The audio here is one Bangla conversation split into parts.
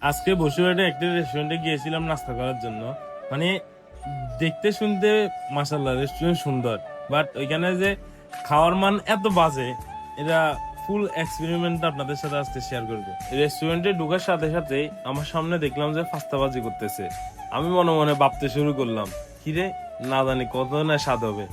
আজকে বসুরহাটে একটা রেস্টুরেন্টে গিয়েছিলাম নাস্তা করার জন্য। মানে দেখতে শুনতে মাশাআল্লাহ রেস্টুরেন্ট সুন্দর, বাট ওইখানে যে খাওয়ার মান এত বাজে, এটা ফুল এক্সপেরিমেন্ট আপনাদের সাথে আজকে শেয়ার করবো। রেস্টুরেন্টে ঢোকার সাথে সাথে আমার সামনে দেখলাম যে পাস্তাবাজি করতেছে। আমি মনে মনে ভাবতে শুরু করলাম, কিরে না জানি কত না স্বাদ হবে।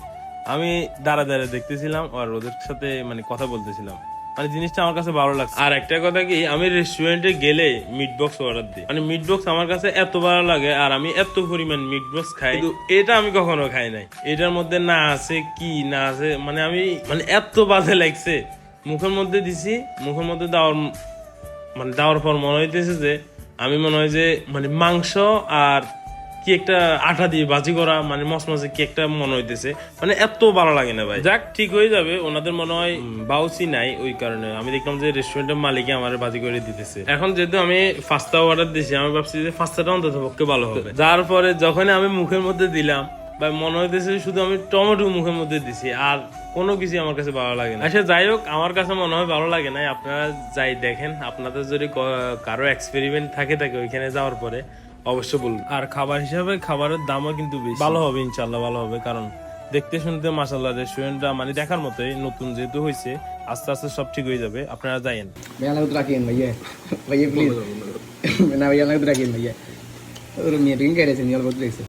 আমি দাঁড়া দাঁড়া দেখতেছিলাম আর ওদের সাথে মানে কথা বলতেছিলাম। মানে জিনিসটা আমার কাছে ভালো লাগছে। আর একটা কথা কি, আমি রেস্টুরেন্টে গেলে মিট বক্স অর্ডার দিই। মানে মিট বক্স আমার কাছে এত ভালো লাগে, আর আমি এত পরিমাণ মিট বক্স খাই, কিন্তু এটা আমি কখনো খাই নাই। এটার মধ্যে না আছে কি না আছে, মানে আমি মানে এত বাজে লাগছে। মুখের মধ্যে দিছি, মুখের মধ্যে দেওয়ার পর মনে হইতেছে যে আমি মনে হয় যে মানে মাংস আর কি একটা আটা দিয়ে ভাজি করা, মানে মসমসে কি একটা মনে হইতেছে। মানে এত ভালো লাগে না ভাই। যাক, ঠিক হয়ে যাবে। ওনাদের মনে হয় বাউসি নাই, ওই কারণে আমি দেখলাম যে রেস্টুরেন্টের মালিকে আমার ভাজি করে দিতেছে। এখন যেহেতু আমি পাস্তা অর্ডার দিয়েছি, আমি ভাবছি যে পাস্তাটা অন্তত পক্ষে ভালো হবে। যার পরে যখন আমি মুখের মধ্যে দিলাম, ভাই মনে হইতেছে শুধু আমি টমেটো মুখের মধ্যে দিছি, আর কোনো কিছু আমার কাছে ভালো লাগে না। আচ্ছা যাই হোক, আমার কাছে মনে হয় ভালো লাগে না। আপনারা যাই দেখেন, আপনাদের যদি কারো এক্সপেরিমেন্ট থাকে ওইখানে যাওয়ার পরে অবশ্য বলুন। আর খাবার হিসাবে খাবারের দামও কিন্তু বেশি। ভালো হবে ইনশাল্লাহ, ভালো হবে, কারণ দেখতে শুনতে মাশাআল্লাহ রেস্টুরেন্টটা মানে দেখার মতোই। নতুন যেহেতু হয়েছে, আস্তে আস্তে সব ঠিক হয়ে যাবে। আপনারা যাইয়েন। भैया अलग रखिए भैया भैया प्लीज ना भैया अलग रखिए भैया और मीटिंग कह रहे थे नहीं बहुत